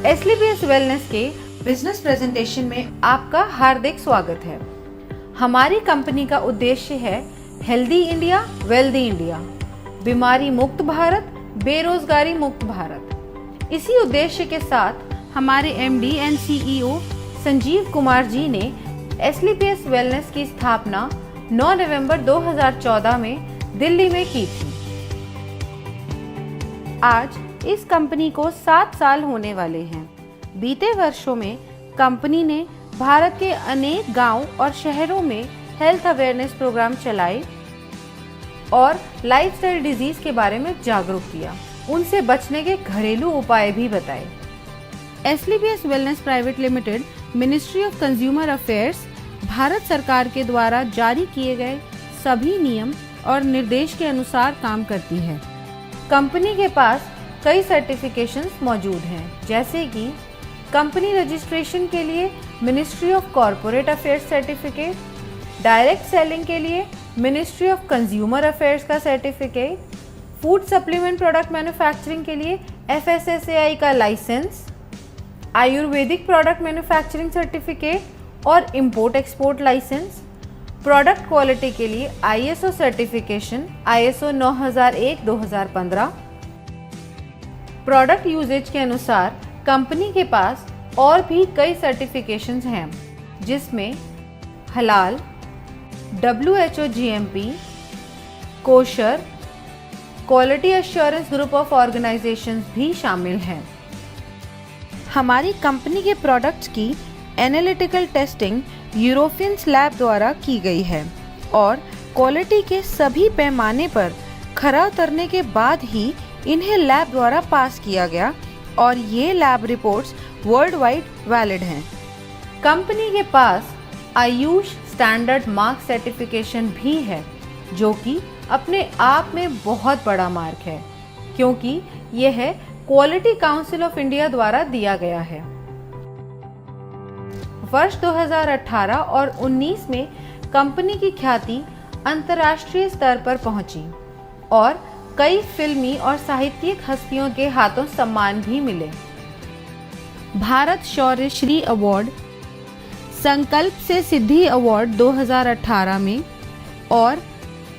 एसलीपीएस wellness के business presentation में आपका हार्दिक स्वागत है। हमारी कंपनी का उद्देश्य है हेल्दी इंडिया, वेल्दी इंडिया, बीमारी मुक्त भारत, बेरोजगारी मुक्त भारत। इसी उद्देश्य के साथ हमारे MD and CEO Sanjeev Kumar ji ने एसलीपीएस वेलनेस की स्थापना 9 नवंबर 2014 में दिल्ली में की थी। आज इस कंपनी को 7 साल होने वाले हैं। बीते वर्षों में कंपनी ने भारत के अनेक गांव और शहरों में हेल्थ अवेयरनेस प्रोग्राम चलाए और लाइफस्टाइल डिजीज के बारे में जागरूक किया, उनसे बचने के घरेलू उपाय भी बताए। SLPS wellness private limited ministry of consumer affairs Bharat सरकार के द्वारा जारी किए गए सभी नियम और निर्देश के अनुसार काम करती है। कंपनी के पास कई सर्टिफिकेशंस मौजूद हैं, जैसे कि कंपनी रजिस्ट्रेशन के लिए ministry of corporate affairs certificate, direct selling के लिए मिनिस्ट्री ऑफ कंज्यूमर अफेयर्स का certificate, food supplement product manufacturing के लिए FSSAI का licence, ayurvedic product manufacturing certificate और import export licence, product quality के लिए ISO certification ISO 9001-2015। Product uses के अनुसार कंपनी के पास और भी कई सर्टिफिकेशंस हैं, जिसमें हलाल, WHO GMP, kosher, quality assurance group of organisations भी शामिल हैं। हमारी कंपनी के प्रोडक्ट्स की एनालिटिकल टेस्टिंग यूरोपियंस लैब द्वारा की गई है और क्वालिटी के सभी पैमाने पर खरा उतरने के बाद ही इन्हें लैब द्वारा पास किया गया और ये lab reports world wide valid हैं। कंपनी के पास आयुष स्टैंडर्ड मार्क सर्टिफिकेशन भी है, जो कि अपने आप में बहुत बड़ा मार्क है, क्योंकि यह क्वालिटी काउंसिल ऑफ इंडिया द्वारा दिया गया है। वर्ष 2018 और 19 में कंपनी की ख्याति अंतर्राष्ट्रीय स्तर पर पहुंची और कई फिल्मी और साहित्यिक हस्तियों के हाथों सम्मान भी मिले। भारत शौर्य श्री अवार्ड, संकल्प से सिद्धि अवार्ड 2018 में और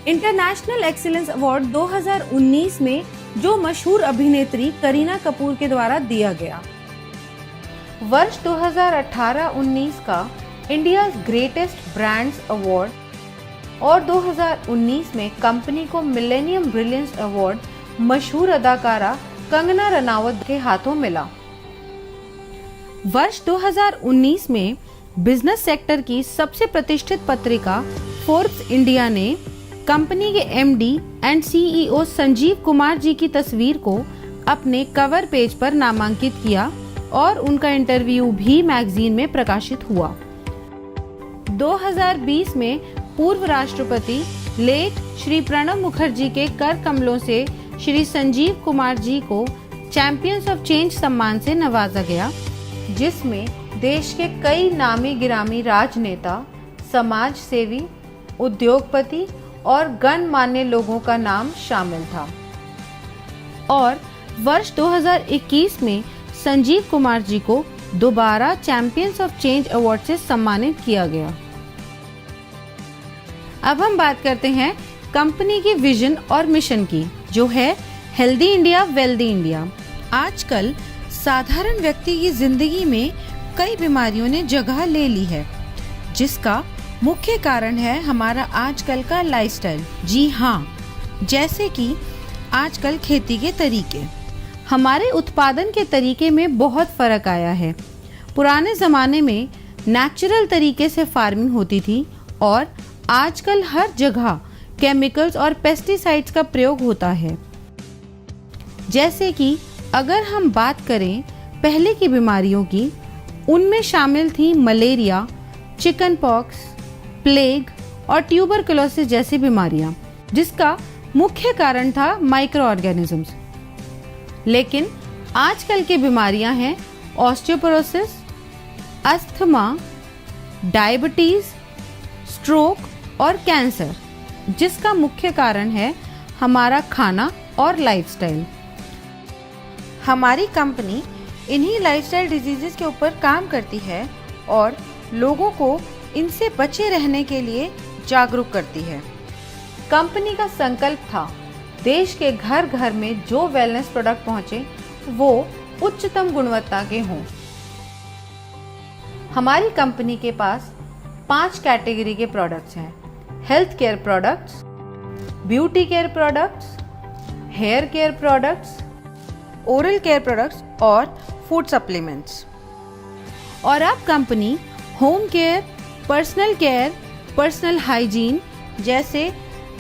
इंटरनेशनल एक्सीलेंस अवार्ड 2019 में जो मशहूर अभिनेत्री करीना कपूर के द्वारा दिया गया। वर्ष 2018-19 का इंडिया ग्रेटेस्ट ब्रांड्स अवार्ड और 2019 में कंपनी को मिलेनियम ब्रिलियंस अवार्ड मशहूर अदाकारा कंगना रनावत के हाथों मिला। वर्ष 2019 में बिजनेस सेक्टर की सबसे प्रतिष्ठित पत्रिका फोर्ब्स इंडिया ने कंपनी के MD and CEO Sanjeev Kumar ji की तस्वीर को अपने कवर पेज पर नामांकित किया और उनका इंटरव्यू भी मैगजीन में प्रकाशित हुआ। 2020 में पूर्व राष्ट्रपति लेट श्री प्रणब मुखर्जी के कर कमलों से श्री संजीव कुमार जी को चैंपियंस ऑफ चेंज सम्मान से नवाजा गया, जिसमें देश के कई नामी गिरामी राजनेता, समाज सेवी, उद्योगपति और गणमान्य लोगों का नाम शामिल था। और वर्ष 2021 में संजीव कुमार जी को दोबारा चैंपियंस ऑफ चेंज अवार्ड से सम्मानित किया गया। अब हम बात करते हैं कंपनी की विजन और मिशन की, जो है हेल्दी इंडिया, वेल्दी इंडिया। आजकल साधारण व्यक्ति की जिंदगी में कई बीमारियों ने जगह ले ली है, जिसका मुख्य कारण है हमारा आजकल का लाइफस्टाइल। जी हाँ, जैसे कि आजकल खेती के तरीके, हमारे उत्पादन के तरीके में बहुत फर्क आया है। पुराने ज़माने में नेचुरल तरीके से फार्मिंग होती थी और आजकल हर जगह केमिकल्स और पेस्टिसाइड्स का प्रयोग होता है। जैसे कि अगर हम बात करें पहले की बीमारियों की, उनमें शामिल थी मलेरिया, चिकन पॉक्स, प्लेग और ट्यूबरकुलोसिस जैसी बीमारियां, जिसका मुख्य कारण था माइक्रो ऑर्गेनिजम्स। लेकिन आजकल की बीमारियां हैं ऑस्टियोपोरोसिस, अस्थमा, डायबिटीज, स्ट्रोक और कैंसर, जिसका मुख्य कारण है हमारा खाना और लाइफस्टाइल। हमारी कंपनी इन्हीं लाइफस्टाइल डिजीजेस के ऊपर काम करती है और लोगों को इनसे बचे रहने के लिए जागरूक करती है। कंपनी का संकल्प था देश के घर घर में जो वेलनेस प्रोडक्ट पहुंचे वो उच्चतम गुणवत्ता के हों। हमारी कंपनी के पास 5 कैटेगरी के प्रोडक्ट्स हैं: health care products, beauty care products, hair care products, oral care products और फूड सप्लीमेंट्स। और अब company home care, personal care, personal hygiene जैसे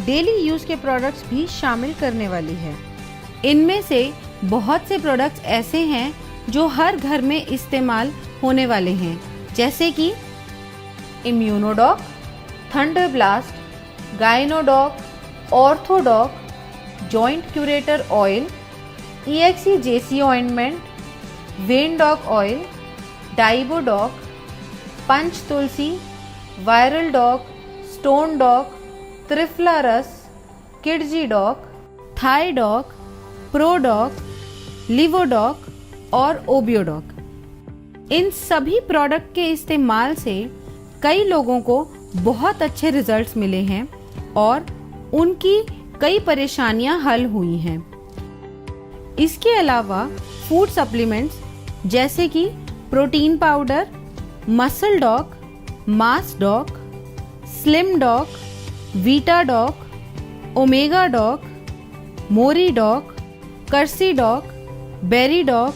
डेली यूज के प्रोडक्ट्स भी शामिल करने वाली है। इनमें से बहुत से प्रोडक्ट्स ऐसे हैं जो हर घर में इस्तेमाल होने वाले हैं, जैसे कि Immunodoc, Thunder Blast, Gynodoc, Orthodoc, Joint Curator oil, EXE-JC ointment, Vendoc oil, Diabodoc, Panch Tulsi, Viral Doc, Stone Doc, Triphala Ras, Kidzy Doc, Thai Doc, Prodoc, Livodoc और ओबियोडॉक। इन सभी प्रोडक्ट के इस्तेमाल से कई लोगों को बहुत अच्छे रिजल्ट्स मिले हैं और उनकी कई परेशानियां हल हुई हैं। इसके अलावा फूड सप्लीमेंट्स जैसे कि protein powder, Muscle Doc, Mass Doc, Slim Doc, Vita Doc, Omega Doc, Mori Doc, कर्सी डॉक, बेरी डॉक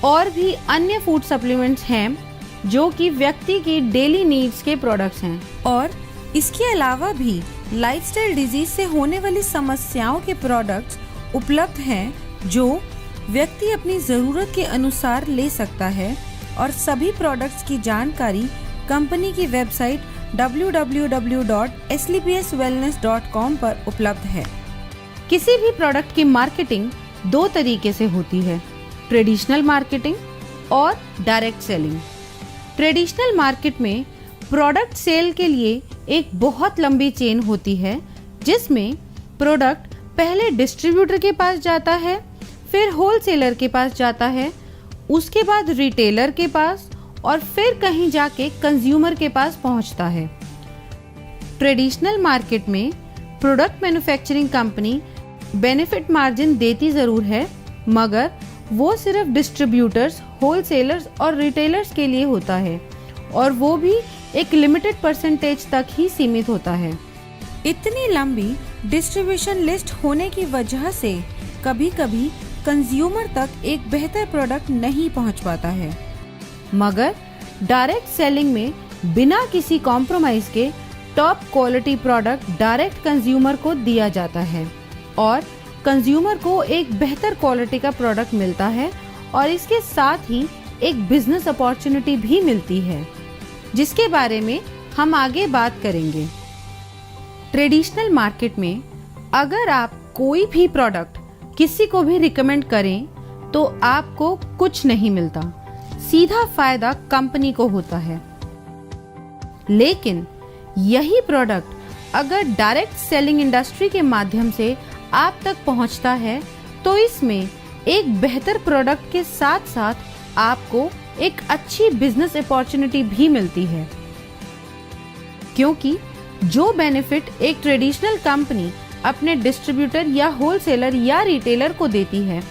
और भी अन्य फूड सप्लीमेंट्स हैं जो कि व्यक्ति की डेली नीड्स के प्रोडक्ट्स हैं। और इसके अलावा भी लाइफस्टाइल डिजीज से होने वाली समस्याओं के प्रोडक्ट्स उपलब्ध हैं जो व्यक्ति अपनी ज़रूरत के अनुसार ले सकता है। और सभी प्रोडक्ट्स की जानकारी कंपनी की वेबसाइट www.slpswellness.com पर उपलब्ध है। किसी भी प्रोडक्ट की मार्केटिंग 2 तरीके से होती है: ट्रेडिशनल मार्केटिंग और डायरेक्ट सेलिंग। ट्रेडिशनल मार्केट में प्रोडक्ट सेल के लिए एक बहुत लंबी चेन होती है, जिसमें प्रोडक्ट पहले डिस्ट्रीब्यूटर के पास जाता है, फिर होलसेलर के पास जाता है, उसके बाद रिटेलर के पास और फिर कहीं जाके कंज्यूमर के पास पहुंचता है। ट्रेडिशनल मार्केट में product manufacturing company benefit margin देती ज़रूर है, मगर वो सिर्फ डिस्ट्रीब्यूटर्स, होलसेलर्स और रिटेलर्स के लिए होता है और वो भी एक लिमिटेड परसेंटेज तक ही सीमित होता है। इतनी लंबी डिस्ट्रीब्यूशन लिस्ट होने की वजह से कभी-कभी कंज्यूमर तक एक बेहतर प्रोडक्ट नहीं पहुंच पाता है। मगर डायरेक्ट सेलिंग में बिना किसी कॉम्प्रोमाइज के top quality product direct consumer को दिया जाता है और कंज्यूमर को एक बेहतर क्वालिटी का प्रोडक्ट मिलता है और इसके साथ ही एक बिजनेस अपॉर्चुनिटी भी मिलती है, जिसके बारे में हम आगे बात करेंगे। ट्रेडिशनल मार्केट में अगर आप कोई भी प्रोडक्ट किसी को भी रिकमेंड करें तो आपको कुछ नहीं मिलता, सीधा फायदा कंपनी को होता है। लेकिन यही प्रोडक्ट अगर डायरेक्ट सेलिंग इंडस्ट्री के माध्यम से आप तक पहुंचता है तो इसमें एक बेहतर प्रोडक्ट के साथ साथ आपको एक अच्छी बिजनेस अपॉर्चुनिटी भी मिलती है, क्योंकि जो बेनिफिट एक ट्रेडिशनल कंपनी अपने डिस्ट्रीब्यूटर या होलसेलर या रिटेलर को देती है,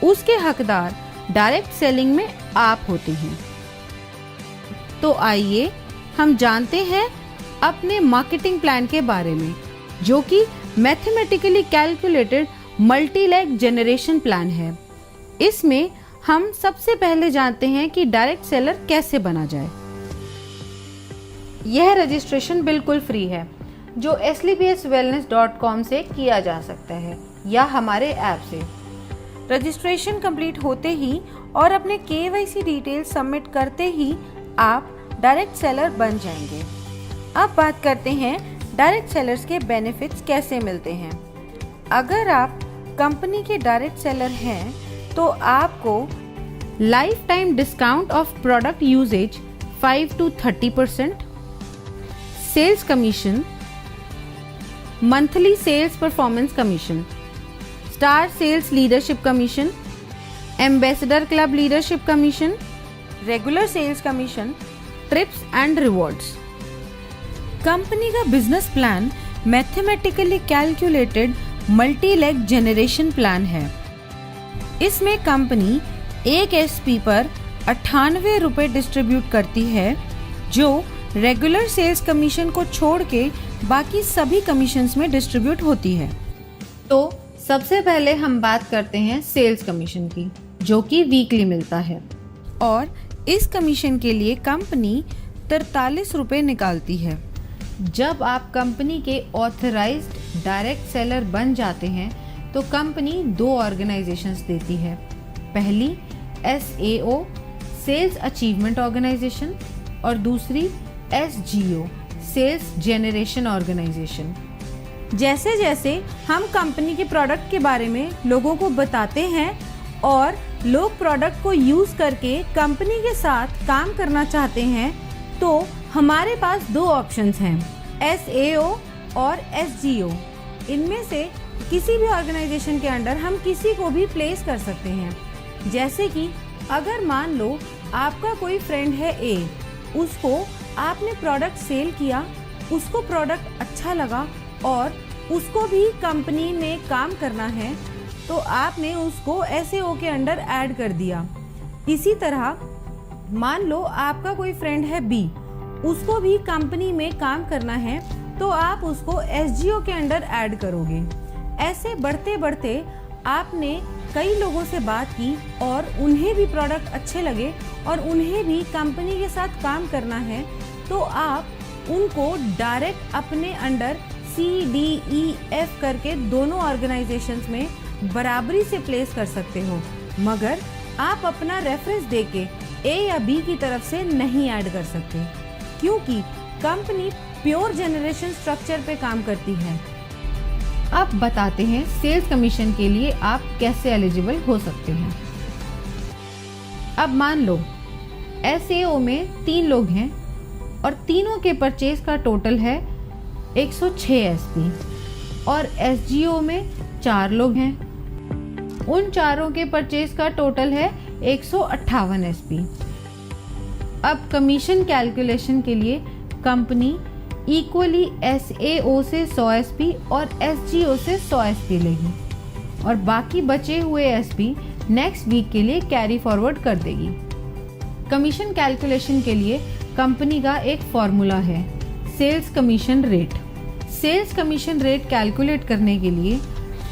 उसके हकदार डायरेक्ट सेलिंग में आप होते हैं। तो आइए हम जानते हैं अपने मार्केटिंग प्लान के बारे में, जो कि mathematically calculated multi leg generation plan है। इसमें हम सबसे पहले जानते हैं कि डायरेक्ट सेलर कैसे बना जाए। यह रजिस्ट्रेशन बिल्कुल फ्री है, जो slpswellness.com से किया जा सकता है या हमारे ऐप से। रजिस्ट्रेशन कंप्लीट होते ही और अपने KYC डिटेल सबमिट करते ही आप डायरेक्ट सेलर बन जाएंगे। अब बात करते हैं डायरेक्ट सेलर्स के बेनिफिट्स कैसे मिलते हैं। अगर आप कंपनी के डायरेक्ट सेलर हैं तो आपको lifetime discount off product uses 5 to 30%, sales commission, monthly sales performance commission, star sales leadership commission, ambassador club leadership commission, regular sales commission, trips and rewards. Company का business plan mathematically calculated multi leg generation plan है। इसमें company एक SP पर 98 रुपये distribute करती है, जो regular sales commission को छोड़ के बाकी सभी कमीशंस में डिस्ट्रीब्यूट होती है। तो सबसे पहले हम बात करते हैं सेल्स कमीशन की, जो कि वीकली मिलता है, और इस कमीशन के लिए कंपनी 43 रुपये निकालती है। जब आप कंपनी के ऑथराइज्ड डायरेक्ट सेलर बन जाते हैं तो कंपनी 2 ऑर्गेनाइजेशंस देती है। पहली SAO सेल्स अचीवमेंट ऑर्गेनाइजेशन और दूसरी SGO सेल्स जेनरेशन ऑर्गेनाइजेशन। जैसे जैसे हम कंपनी के प्रोडक्ट के बारे में लोगों को बताते हैं और लोग प्रोडक्ट को यूज़ करके कंपनी के साथ काम करना चाहते हैं, तो हमारे पास 2 ऑप्शंस हैं, SAO और SGO। इनमें से किसी भी ऑर्गेनाइजेशन के अंडर हम किसी को भी प्लेस कर सकते हैं। जैसे कि अगर मान लो आपका कोई फ्रेंड है A, उसको आपने प्रोडक्ट सेल किया, उसको प्रोडक्ट अच्छा लगा और उसको भी कंपनी में काम करना है, तो आपने उसको SAO के अंडर ऐड कर दिया। इसी तरह मान लो आपका कोई फ्रेंड है B, उसको भी कंपनी में काम करना है, तो आप उसको SGO के अंडर ऐड करोगे। ऐसे बढ़ते बढ़ते आपने कई लोगों से बात की और उन्हें भी प्रोडक्ट अच्छे लगे और उन्हें भी कंपनी के साथ काम करना है, तो आप उनको डायरेक्ट अपने अंडर CDEF करके दोनों ऑर्गेनाइजेशंस में बराबरी से प्लेस कर सकते हो, मगर आप अपना रेफरेंस देके A या B की तरफ से नहीं ऐड कर सकते, क्योंकि कंपनी प्योर जनरेशन स्ट्रक्चर पे काम करती है। अब बताते हैं सेल्स कमीशन के लिए आप कैसे एलिजिबल हो सकते हैं। अब मान लो SAO में 3 लोग हैं और तीनों के परचेज का टोटल है 106 SP, और SGO में 4 लोग हैं, उन चारों के परचेज का टोटल है 158 SP। अब कमीशन कैलकुलेशन के लिए कंपनी इक्वली SAO से 100 SP और SGO से 100 SP लेगी और बाकी बचे हुए SP नेक्स्ट वीक के लिए कैरी फॉरवर्ड कर देगी। कमीशन कैलकुलेशन के लिए कंपनी का एक फॉर्मूला है, sales commission rate. Sales commission rate calculate करने के लिए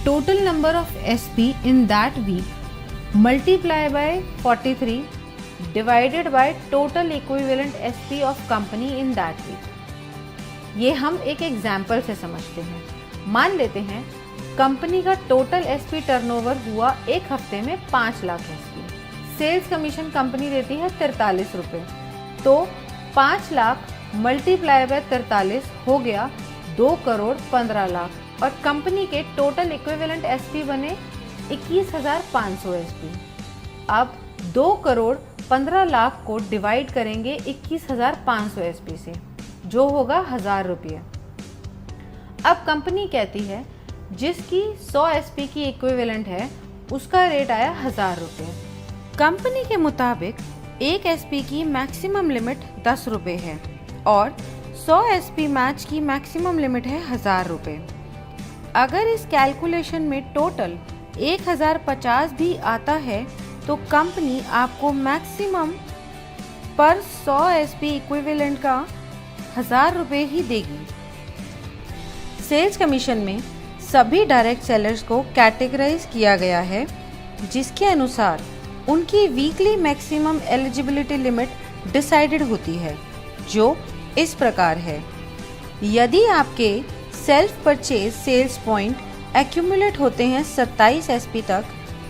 total number of SP in that week multiply by 43 divided by total equivalent SP of company in that week. ये हम एक एग्जाम्पल से समझते हैं। मान लेते हैं कंपनी का टोटल SP टर्नओवर हुआ एक हफ्ते में 5 lakh SP। Sales commission company देती है 43 रुपये, तो 5 लाख मल्टीप्लाई बाय 43 हो गया 2 करोड़ 15 लाख, और कंपनी के टोटल इक्विवेलेंट SP बने 21,500 SP। अब 2 करोड़ 15 लाख को डिवाइड करेंगे 21,500 SP से, जो होगा 1000 रुपये। अब कंपनी कहती है जिसकी 100 SP की इक्विवेलेंट है उसका रेट आया 1000 रुपये। कंपनी के मुताबिक एक SP की मैक्सिमम लिमिट 10 रुपये है और 100 SP मैच की मैक्सिमम लिमिट है 1000 रुपये। अगर इस कैलकुलेशन में टोटल 1050 भी आता है तो कंपनी आपको मैक्सिमम पर 100 SP इक्विवेलेंट का 1000 रुपये ही देगी। सेल्स कमीशन में सभी डायरेक्ट सेलर्स को कैटेगराइज किया गया है, जिसके अनुसार उनकी weekly maximum eligibility limit decided होती है, जो इस प्रकार है। यदि आपके self purchase sales point accumulate होते हैं 27 SP तक,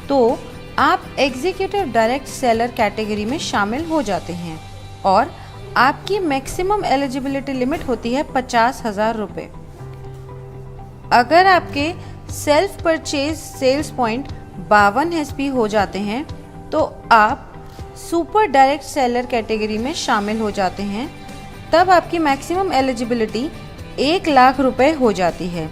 तो आप एग्जीक्यूटिव डायरेक्ट सेलर कैटेगरी में शामिल हो जाते हैं और आपकी मैक्सिमम एलिजिबिलिटी लिमिट होती है 50,000 रुपये। अगर आपके self purchase sales point 52 SP हो जाते हैं तो आप सुपर डायरेक्ट सेलर कैटेगरी में शामिल हो जाते हैं। तब आपकी मैक्सिमम एलिजिबिलिटी 1 लाख रुपए हो जाती है।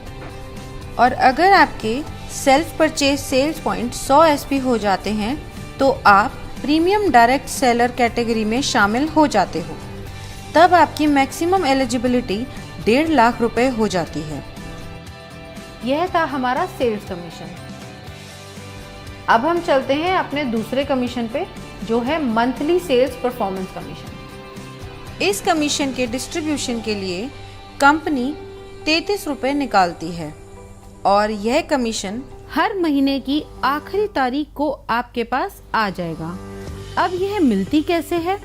और अगर आपके self purchase sales point 100 SP हो जाते हैं तो आप प्रीमियम डायरेक्ट सेलर कैटेगरी में शामिल हो जाते हो। तब आपकी मैक्सिमम एलिजिबिलिटी 1.5 लाख रुपए हो जाती है। यह था हमारा सेल्स कमीशन। अब हम चलते हैं अपने दूसरे कमीशन पे, जो है मंथली सेल्स परफॉर्मेंस कमीशन। इस कमीशन के डिस्ट्रीब्यूशन के लिए कंपनी 33 रुपए निकालती है और यह कमीशन हर महीने की आखिरी तारीख को आपके पास आ जाएगा। अब यह मिलती कैसे है?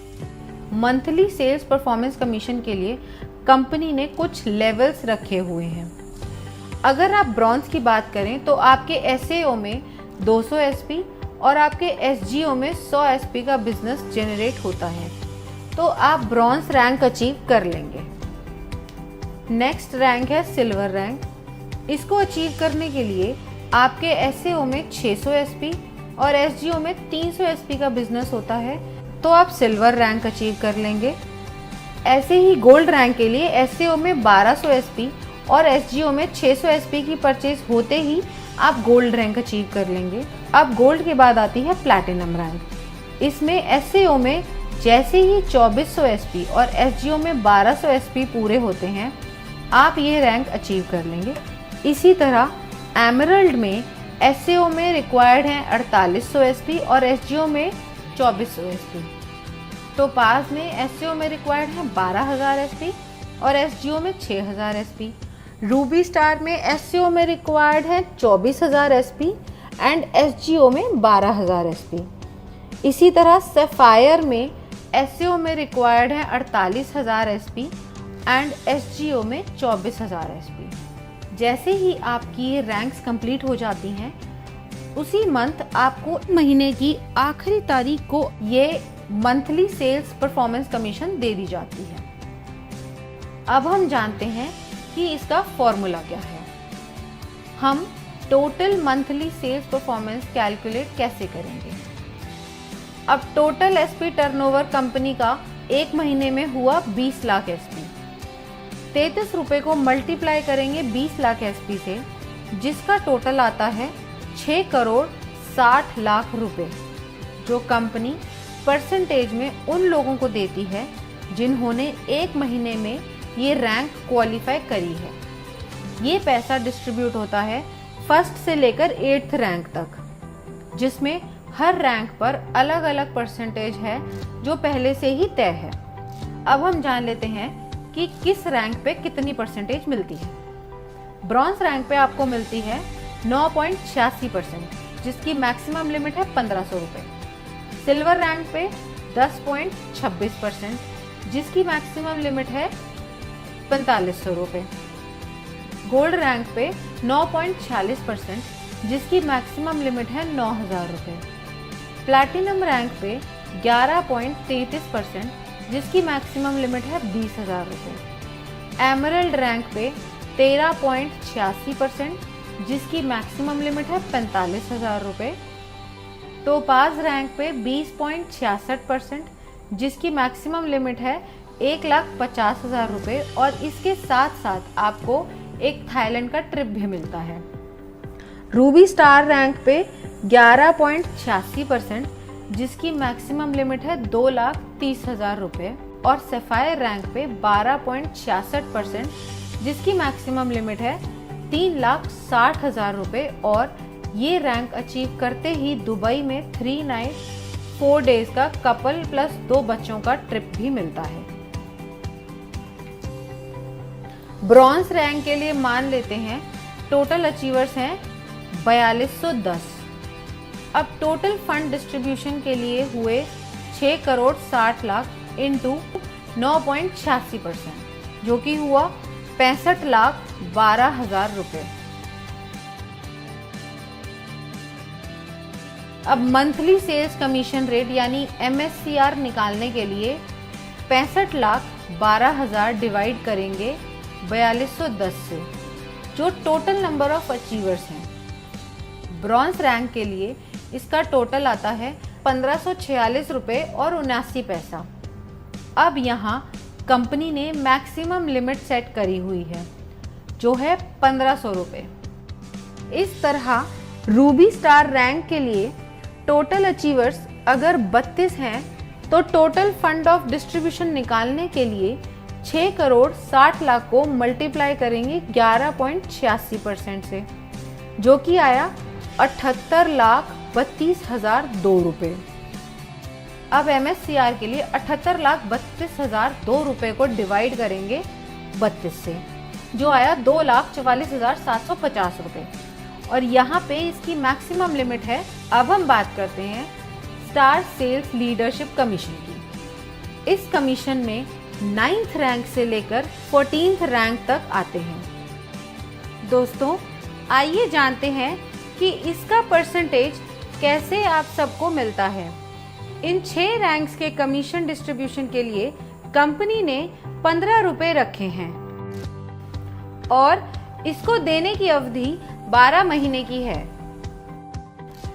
मंथली सेल्स परफॉर्मेंस कमीशन के लिए कंपनी ने कुछ लेवल्स रखे हुए हैं। अगर आप ब्रॉन्ज की बात करें तो आपके एसएओ में 200 एसपी और आपके एसजीओ में 100 एसपी का बिजनेस जनरेट होता है, तो आप ब्रॉन्ज रैंक अचीव कर लेंगे। नेक्स्ट रैंक है सिल्वर रैंक। इसको अचीव करने के लिए आपके एसएओ में 600 एसपी और एसजीओ में 300 एसपी का बिजनेस होता है, तो आप सिल्वर रैंक अचीव कर लेंगे। ऐसे ही गोल्ड रैंक के लिए एसएओ में 1200 एसपी और एसजीओ में 600 एसपी की परचेज होते ही आप गोल्ड रैंक अचीव कर लेंगे। अब गोल्ड के बाद आती है प्लैटिनम रैंक। इसमें एसएओ में जैसे ही 2400 एसपी और एसजीओ में 1200 एसपी पूरे होते हैं, आप ये रैंक अचीव कर लेंगे। इसी तरह एमरल्ड में एसएओ में रिक्वायर्ड है 4800 एसपी और एसजीओ में 2400 एसपी। टोपाज में एसएओ में रिक्वायर्ड है 12000 एसपी और एसजीओ में 6000 एसपी। रूबी स्टार में एसएओ में रिक्वायर्ड है 24000 एसपी एंड एसजीओ में 12000 एसपी। इसी तरह सफायर में एसएओ में रिक्वायर्ड है 48000 एसपी एंड एसजीओ में 24000 एसपी। जैसे ही आपकी ये रैंक्स कंप्लीट हो जाती हैं, उसी मंथ आपको महीने की आखिरी तारीख को ये मंथली सेल्स परफॉर्मेंस कमीशन दे दी जाती है। अब हम जानते हैं कि इसका फॉर्मूला क्या है। हम total monthly sales performance calculate कैसे करेंगे? अब टोटल एसपी टर्नओवर कंपनी का एक महीने में हुआ 20 लाख एसपी। 33 रुपए को मल्टीप्लाई करेंगे 20 लाख एसपी से, जिसका टोटल आता है 6 करोड़ 60 लाख रुपए, जो कंपनी परसेंटेज में उन लोगों को देती है जिन्होंने एक महीने में ये रैंक क्वालिफाई करी है। ये पैसा डिस्ट्रीब्यूट होता है फर्स्ट से लेकर 8th रैंक तक, जिसमें हर रैंक पर अलग अलग परसेंटेज है जो पहले से ही तय है। अब हम जान लेते हैं कि किस रैंक पे कितनी परसेंटेज मिलती है। ब्रॉन्ज रैंक पे आपको मिलती है 9.86%, जिसकी मैक्सिमम लिमिट है 1500 रुपये। सिल्वर रैंक पे 10.26%, जिसकी मैक्सिमम लिमिट है 4500 रुपये। गोल्ड रैंक पे 9.46%, जिसकी मैक्सिमम लिमिट है 9000 रुपये। प्लैटिनम रैंक पे 11.33%, जिसकी मैक्सिमम लिमिट है 20,000 रुपये। एमरल्ड रैंक पे 13.86%, जिसकी मैक्सिमम लिमिट है 45,000 रुपये। टोपाज रैंक पे 20.66%, जिसकी मैक्सिमम लिमिट है 1,50,000 रुपये और इसके साथ साथ आपको एक थाईलैंड का ट्रिप भी मिलता है। रूबी स्टार रैंक पे 11.86%, जिसकी मैक्सिमम लिमिट है 2,30,000 रुपये और सफायर रैंक पे 12.66%, जिसकी मैक्सिमम लिमिट है 3,60,000 रुपये और ये रैंक अचीव करते ही दुबई में 3 नाइट 4 डेज का कपल प्लस 2 बच्चों का ट्रिप भी मिलता है। ब्रॉन्ज रैंक के लिए मान लेते हैं टोटल अचीवर्स हैं 4210। अब टोटल फंड डिस्ट्रीब्यूशन के लिए हुए 6 करोड़ 60 लाख इंटू 9.86%, जो कि हुआ 65,12,000 रुपये। अब मंथली सेल्स कमीशन रेट यानी MSCR निकालने के लिए 65,12,000 डिवाइड करेंगे 4210 से, जो टोटल नंबर ऑफ अचीवर्स हैं। ब्रॉन्ज रैंक के लिए इसका टोटल आता है 1546 रुपये और 79 पैसा। अब यहाँ कंपनी ने मैक्सिमम लिमिट सेट करी हुई है, जो है 1500 रुपये। इस तरह रूबी स्टार रैंक के लिए टोटल अचीवर्स अगर 32 हैं तो टोटल फंड ऑफ डिस्ट्रीब्यूशन निकालने के लिए 6 करोड़ 60 लाख को मल्टीप्लाई करेंगे 11.86% से, जो कि आया 78,32,002 रुपये। अब MSCR के लिए 78,32,002 रुपये को डिवाइड करेंगे 32 से, जो आया 2,44,750 रुपये। और यहाँ पे इसकी मैक्सिमम लिमिट है। अब हम बात करते हैं स्टार सेल्स लीडरशिप कमीशन की। इस कमीशन में 9th रैंक से लेकर 14th रैंक तक आते हैं। दोस्तों, आइए जानते हैं कि इसका परसेंटेज कैसे आप सबको मिलता है। इन 6 रैंक्स के कमीशन डिस्ट्रीब्यूशन के लिए कंपनी ने 15 रुपए रखे हैं और इसको देने की अवधि 12 महीने की है।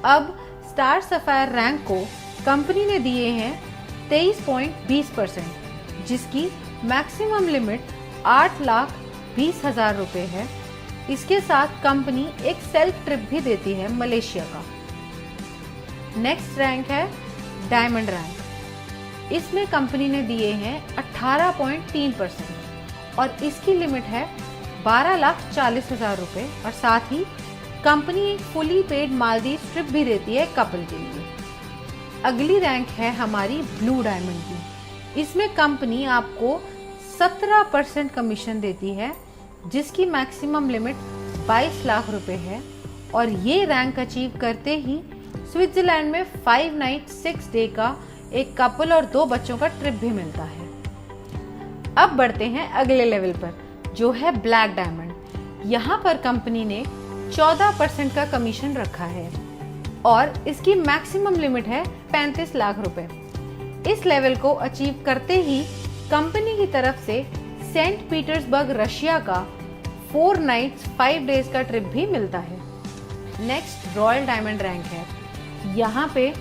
अब स्टार सफायर रैंक को कंपनी ने दिए हैं 23.20%, जिसकी मैक्सिमम लिमिट 8,20,000 रुपये है। इसके साथ कंपनी एक सेल्फ ट्रिप भी देती है मलेशिया का। नेक्स्ट रैंक है डायमंड रैंक। इसमें कंपनी ने दिए हैं 18.3% और इसकी लिमिट है 12,40,000 रुपये और साथ ही कंपनी एक फुली पेड मालदीव ट्रिप भी देती है कपल के लिए। अगली रैंक है हमारी ब्लू डायमंड की। इसमें कंपनी आपको 17% कमीशन देती है, जिसकी मैक्सिमम लिमिट 22 लाख रुपए है और ये रैंक अचीव करते ही स्विट्जरलैंड में 5 नाइट 6 डे का एक कपल और 2 बच्चों का ट्रिप भी मिलता है। अब बढ़ते हैं अगले लेवल पर, जो है ब्लैक डायमंड। यहाँ पर कंपनी ने 14% का कमीशन रखा है और इसकी मैक्सिमम लिमिट है 35 लाख रुपए। इस लेवल को अचीव करते ही कंपनी की तरफ से सेंट पीटर्सबर्ग रशिया का 4 नाइट्स 5 डेज का ट्रिप भी मिलता है। नेक्स्ट रॉयल डायमंड रैंक है। यहाँ पे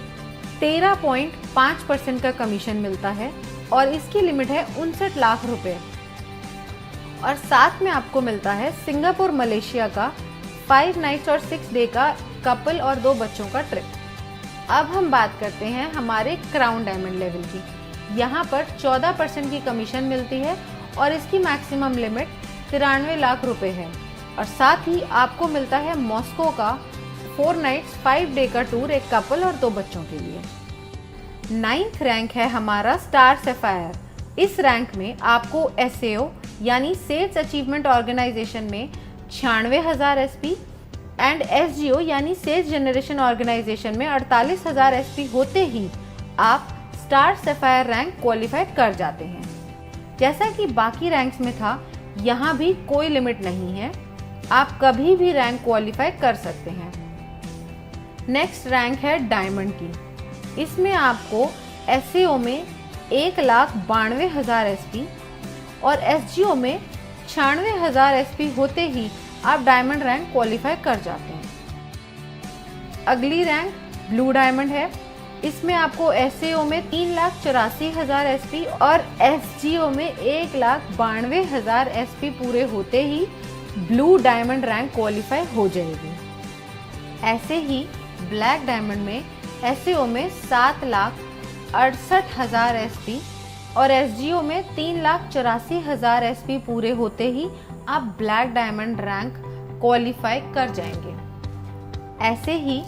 13.5% का कमीशन मिलता है और इसकी लिमिट है 59 लाख रुपए और साथ में आपको मिलता है सिंगापुर मलेशिया का 5 नाइट्स और 6 डे का कपल और 2 बच्चों का ट्रिप। अब हम बात करते हैं हमारे क्राउन डायमंड लेवल की। यहाँ पर 14% की कमीशन मिलती है और इसकी मैक्सिमम लिमिट 93 लाख रुपए है और साथ ही आपको मिलता है मॉस्को का 4 नाइट्स 5 डे का टूर एक कपल और 2 बच्चों के लिए। 9th रैंक है हमारा स्टार सफायर। इस रैंक में आपको SAO यानी सेल्स अचीवमेंट ऑर्गेनाइजेशन में 96,000 SP एंड SGO यानी सेल्स जनरेशन ऑर्गेनाइजेशन में 48,000 SP होते ही आप स्टार सफायर रैंक क्वालिफाई कर जाते हैं। जैसा कि बाकी रैंक्स में था, यहाँ भी कोई लिमिट नहीं है, आप कभी भी रैंक क्वालिफाई कर सकते हैं। नेक्स्ट रैंक है डायमंड की। इसमें आपको SAO में 1,92,000 SP और SGO में 96,000 SP होते ही आप डायमंड रैंक क्वालिफाई कर जाते हैं। अगली रैंक ब्लू डायमंड है। इसमें आपको SAO में 3,84,000 SP और SGO में 1,92,000 SP पूरे होते ही ब्लू डायमंड रैंक क्वालिफाई हो जाएगी। ऐसे ही ब्लैक डायमंड में SAO में 7,68,000 SP और SGO में 3,84,000 SP पूरे होते ही आप ब्लैक डायमंड रैंक क्वालिफाई कर जाएंगे। ऐसे ही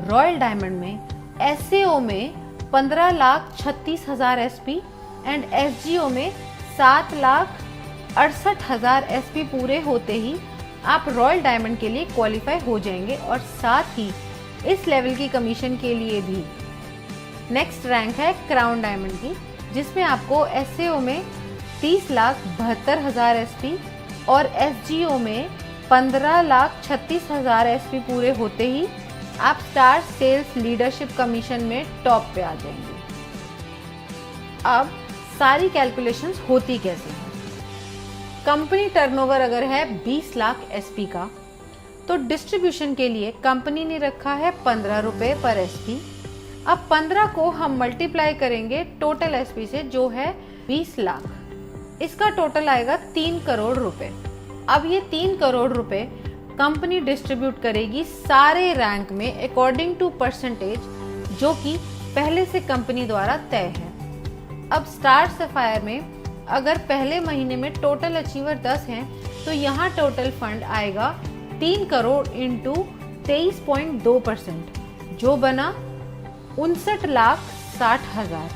रॉयल डायमंड में SAO में 15,36,000 SP एंड SGO में 7,68,000 SP पूरे होते ही आप रॉयल डायमंड के लिए क्वालिफाई हो जाएंगे और साथ ही इस लेवल की कमीशन के लिए भी। नेक्स्ट रैंक है क्राउन डायमंड की, जिसमें आपको SAO में 30,72,000 SP और SGO में 15,36,000 SP पूरे होते ही आप स्टार सेल्स लीडरशिप कमीशन में टॉप पे आ जाएंगे। अब सारी कैलकुलेशंस होती कैसे हैं? कंपनी टर्नओवर अगर है 20 लाख SP का, तो डिस्ट्रीब्यूशन के लिए कंपनी ने रखा है 15 रुपये पर SP। अब 15 को हम मल्टीप्लाई करेंगे टोटल SP से, जो है 20 लाख। इसका टोटल आएगा 3 करोड़ रुपए। अब ये 3 करोड़ रुपए कंपनी डिस्ट्रीब्यूट करेगी सारे रैंक में अकॉर्डिंग टू परसेंटेज, जो कि पहले से कंपनी द्वारा तय है। अब स्टार सफायर में अगर पहले महीने में टोटल अचीवर 10 हैं तो यहाँ टोटल फंड आएगा 3 करोड़ इंटू 23.2%, जो बना 59,60,000।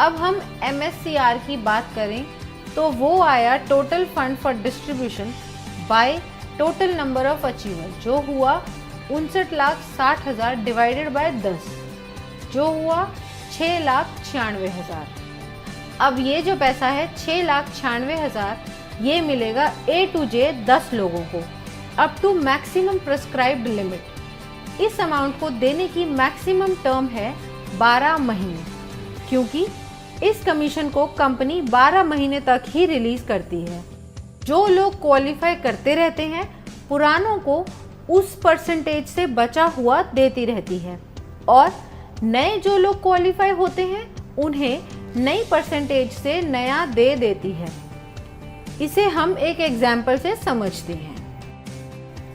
अब हम MSCR की बात करें तो वो आया total fund for distribution by total number of achiever, जो हुआ 59,60,000 डिवाइडेड बाय 10, जो हुआ 6,96,000। अब ये जो पैसा है 6,96,000 ये मिलेगा A to J 10 लोगों को up to maximum prescribed limit. इस अमाउंट को देने की मैक्सिमम टर्म है 12 महीने, क्योंकि इस कमीशन को कंपनी 12 महीने तक ही रिलीज करती है। जो लोग क्वालिफाई करते रहते हैं पुरानों को उस परसेंटेज से बचा हुआ देती रहती है, और नए जो लोग क्वालिफाई होते हैं उन्हें नई परसेंटेज से नया दे देती है। इसे हम एक एग्जाम्पल से समझते हैं।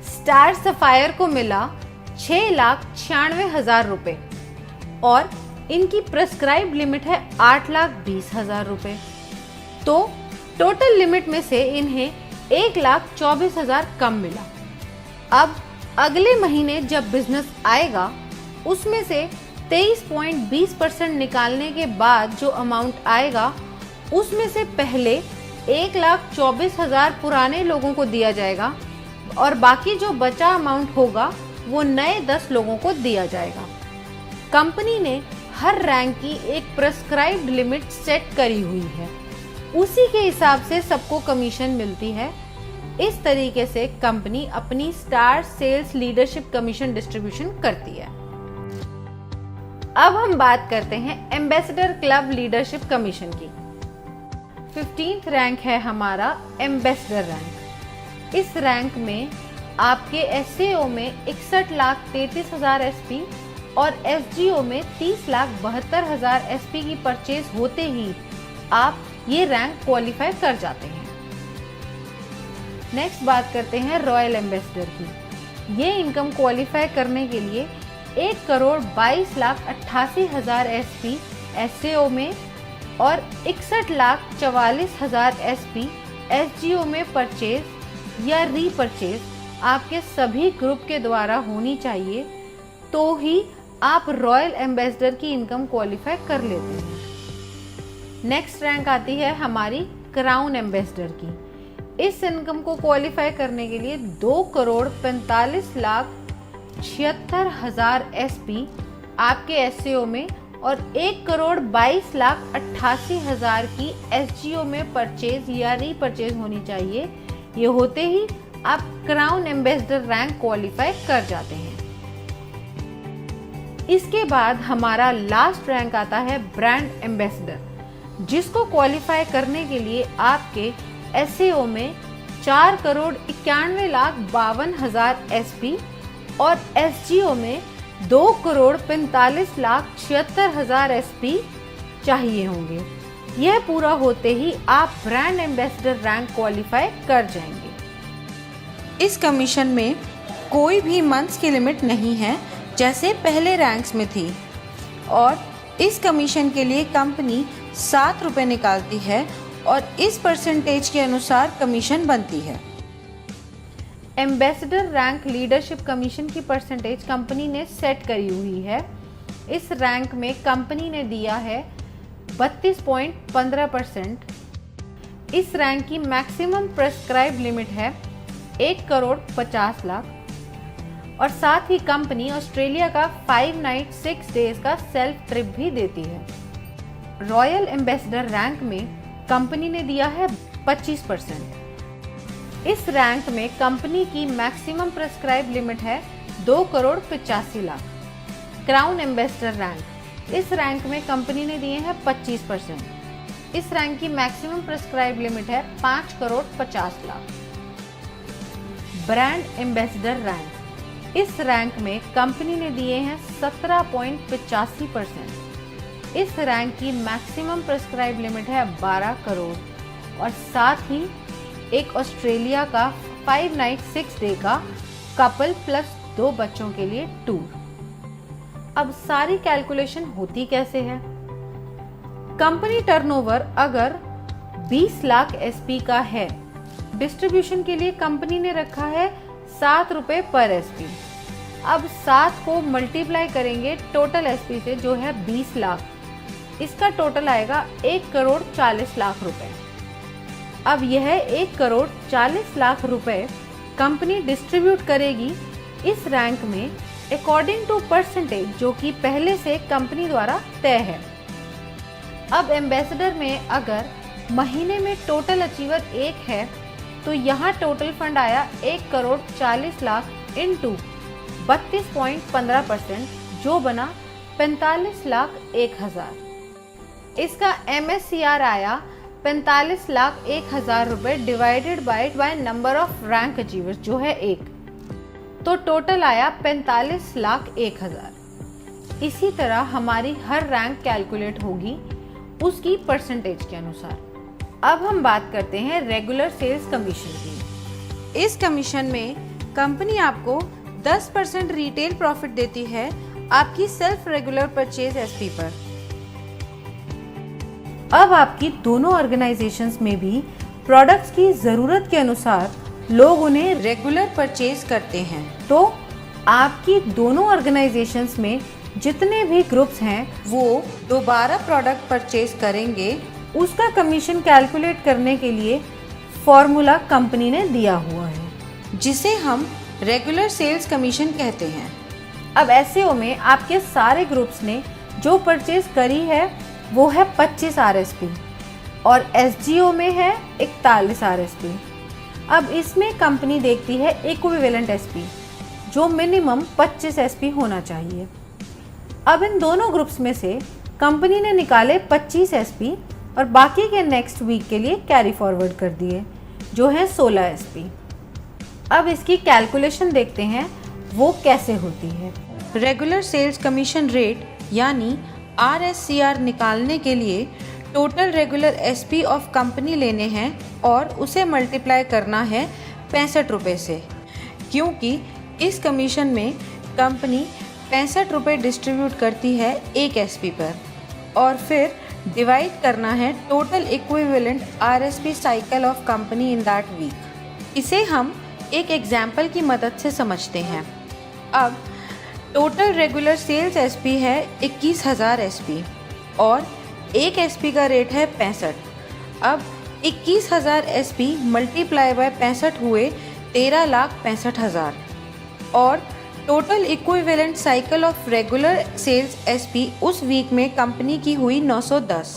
स्टार सफायर को मिला 6,96,000 रुपए और इनकी प्रेस्क्राइब लिमिट है 8,20,000 रुपए, तो टोटल लिमिट में से इन्हें 1,24,000 कम मिला। अब अगले महीने जब बिजनेस आएगा उसमें से 23.20% निकालने के बाद जो अमाउंट आएगा उसमें से पहले 1,24,000 पुराने लोगों को दिया जाएगा और बाकी जो बचा अमाउंट होगा वो नए 10 लोगों को दिया जाएगा। कंपनी ने हर रैंक की एक प्रेस्क्राइब्ड लिमिट सेट करी हुई है, उसी के हिसाब से सबको कमीशन मिलती है। इस तरीके से कंपनी अपनी star sales leadership commission distribution करती है। अब हम बात करते हैं एम्बेसडर क्लब लीडरशिप कमीशन की। 15th रैंक है हमारा एम्बेसडर रैंक। इस रैंक में आपके SAO में 61,33,000 SP और SGO में 30,72,000 SP की परचेज होते ही आप ये रैंक क्वालिफाई कर जाते हैं। नेक्स्ट बात करते हैं रॉयल एम्बेसडर की। ये इनकम क्वालिफाई करने के लिए 1,22,88,000 SP SAO में और 61,44,000 SP SGO में परचेज या रीपरचेज आपके सभी ग्रुप के द्वारा होनी चाहिए, तो ही आप रॉयल एम्बेसडर की इनकम क्वालिफाई कर लेते हैं। नेक्स्ट रैंक आती है हमारी क्राउन एम्बेसडर की। इस इनकम को क्वालिफाई करने के लिए 2,45,76,000 SP आपके SAO में और 1,22,88,000 की SGO में परचेज या रीपरचेज होनी चाहिए। ये होते ही आप क्राउन एम्बेसडर रैंक क्वालिफाई कर जाते हैं। इसके बाद हमारा लास्ट रैंक आता है ब्रांड एम्बेसडर, जिसको क्वालिफाई करने के लिए आपके SAO में 4,91,52,000 SP और SGO में 2,45,76,000 SP चाहिए होंगे। यह पूरा होते ही आप ब्रांड एम्बेसडर रैंक क्वालिफाई कर जाएंगे। इस कमीशन में कोई भी मंथ्स की लिमिट नहीं है जैसे पहले रैंक्स में थी, और इस कमीशन के लिए कंपनी 7 रुपये निकालती है और इस परसेंटेज के अनुसार कमीशन बनती है। एम्बेसडर रैंक लीडरशिप कमीशन की परसेंटेज कंपनी ने सेट करी हुई है। इस रैंक में कंपनी ने दिया है 32.15%। इस रैंक की मैक्सिमम प्रेस्क्राइब लिमिट है 1,50,00,000 और साथ ही कंपनी ऑस्ट्रेलिया का 5 नाइट 6 डेज का सेल्फ ट्रिप भी देती है। रॉयल एम्बेसडर रैंक में कंपनी ने दिया है 25%। इस रैंक में कंपनी की मैक्सिमम प्रेस्क्राइब लिमिट है 2,85,00,000। क्राउन एम्बेसडर रैंक, इस रैंक में कंपनी ने दिए हैं 25%। इस रैंक की मैक्सिमम प्रेस्क्राइब लिमिट है 5,50,00,000। ब्रांड एम्बेसडर रैंक, इस रैंक में कंपनी ने दिए हैं 17.85%। इस रैंक की मैक्सिमम प्रेस्क्राइब लिमिट है 12 करोड़ और साथ ही एक ऑस्ट्रेलिया का 5 नाइट 6 डे का कपल प्लस 2 बच्चों के लिए टूर। अब सारी कैलकुलेशन होती कैसे है? कंपनी टर्नओवर अगर 20 लाख एसपी का है, डिस्ट्रीब्यूशन के लिए कंपनी ने रखा है 7 रुपए पर एसपी। अब 7 को मल्टीप्लाई करेंगे टोटल एसपी से जो है 20 लाख, इसका टोटल आएगा 1 करोड़ 40 लाख रुपए। अब यह 1 करोड़ 40 लाख रुपए कंपनी डिस्ट्रीब्यूट करेगी इस रैंक में अकॉर्डिंग टू परसेंटेज जो कि पहले से कंपनी द्वारा तय है। अब एम्बेसडर में अगर महीने में टोटल अचीवर 1 है तो यहाँ टोटल फंड आया 1 करोड़ 40 लाख इंटू 32.15% जो बना 45 लाख 1,000। इसका MSCR आया 45 लाख 1,000 रुपए divided by number of rank achievers जो है 1, तो टोटल आया 45 लाख 1,000। इसी तरह हमारी हर रैंक कैलकुलेट होगी उसकी परसेंटेज के अनुसार। अब हम बात करते हैं रेगुलर सेल्स कमीशन की। इस कमीशन में कंपनी आपको 10% रिटेल प्रॉफिट देती है आपकी सेल्फ रेगुलर परचेज एसपी पर। अब आपकी दोनों ऑर्गेनाइजेशंस में भी प्रोडक्ट्स की ज़रूरत के अनुसार लोग उन्हें रेगुलर परचेज करते हैं, तो आपकी दोनों ऑर्गेनाइजेशंस में जितने भी ग्रुप्स हैं वो दोबारा प्रोडक्ट परचेज करेंगे। उसका कमीशन कैलकुलेट करने के लिए फॉर्मूला कंपनी ने दिया हुआ है जिसे हम रेगुलर सेल्स कमीशन कहते हैं। अब एसईओ में आपके सारे ग्रुप्स ने जो परचेज करी है वो है 25 RSP और एसजीओ में है 41 RSP। अब इसमें कंपनी देखती है इक्विवेलेंट एसपी जो मिनिमम 25 एसपी होना चाहिए। अब इन दोनों ग्रुप्स में से कंपनी ने निकाले 25 एसपी और बाकी के नेक्स्ट वीक के लिए कैरी फॉरवर्ड कर दिए जो है 16 एसपी। अब इसकी कैलकुलेशन देखते हैं वो कैसे होती है। रेगुलर सेल्स कमीशन रेट यानी RSCR निकालने के लिए total regular SP of company लेने हैं और उसे मल्टीप्लाई करना है 65 रुपये से, क्योंकि इस कमीशन में कंपनी 65 रुपये डिस्ट्रीब्यूट करती है एक एसपी पर और फिर डिवाइड करना है total equivalent RSP cycle of company in that week. इसे हम एक एग्जाम्पल की मदद से समझते हैं। अब टोटल रेगुलर सेल्स एसपी है 21,000 एसपी और एक एसपी का रेट है 65। अब 21,000 एसपी मल्टीप्लाई बाय 65 हुए 13,65,000 और total equivalent cycle of regular sales SP उस वीक में कंपनी की हुई 910।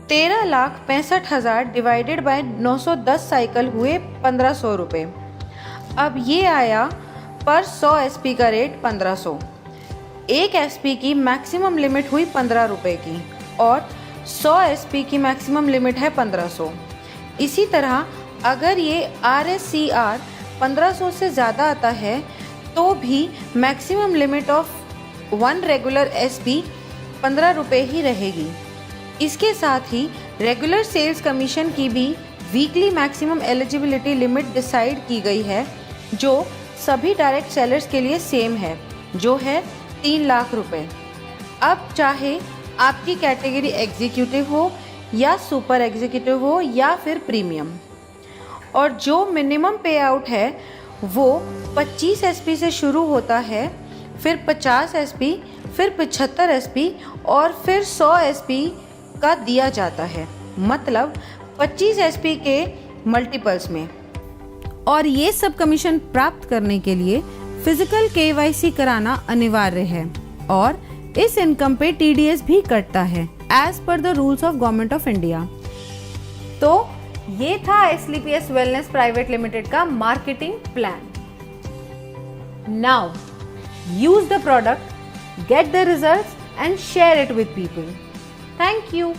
13,65,000 डिवाइडेड बाय 910 साइकिल हुए 1,500 रुपये। अब ये आया पर 100 एसपी का रेट 1,500। एक एसपी की मैक्सिमम लिमिट हुई 15 रुपये की और 100 एसपी की मैक्सिमम लिमिट है 1,500। इसी तरह अगर ये RSCR 1,500 से ज़्यादा आता है तो भी maximum limit of 1 regular SP 15 रुपये ही रहेगी। इसके साथ ही रेगुलर सेल्स कमीशन की भी weekly maximum eligibility limit decide की गई है जो सभी डायरेक्ट सेलर्स के लिए सेम है जो है 3 लाख रुपए। अब चाहे आपकी कैटेगरी एग्जीक्यूटिव हो या सुपर एग्जीक्यूटिव हो या फिर प्रीमियम, और जो मिनिमम पे आउट है वो 25 एसपी से शुरू होता है, फिर 50 एसपी, फिर 75 एसपी और फिर 100 एसपी का दिया जाता है, मतलब 25 एसपी के मल्टीपल्स में। और ये सब कमीशन प्राप्त करने के लिए फिजिकल KYC कराना अनिवार्य है और इस इनकम पे TDS भी कटता है as per the rules of government of India. तो ये था SLPS वेलनेस प्राइवेट लिमिटेड का marketing plan. Now use the product, get the results and share it with people. Thank you.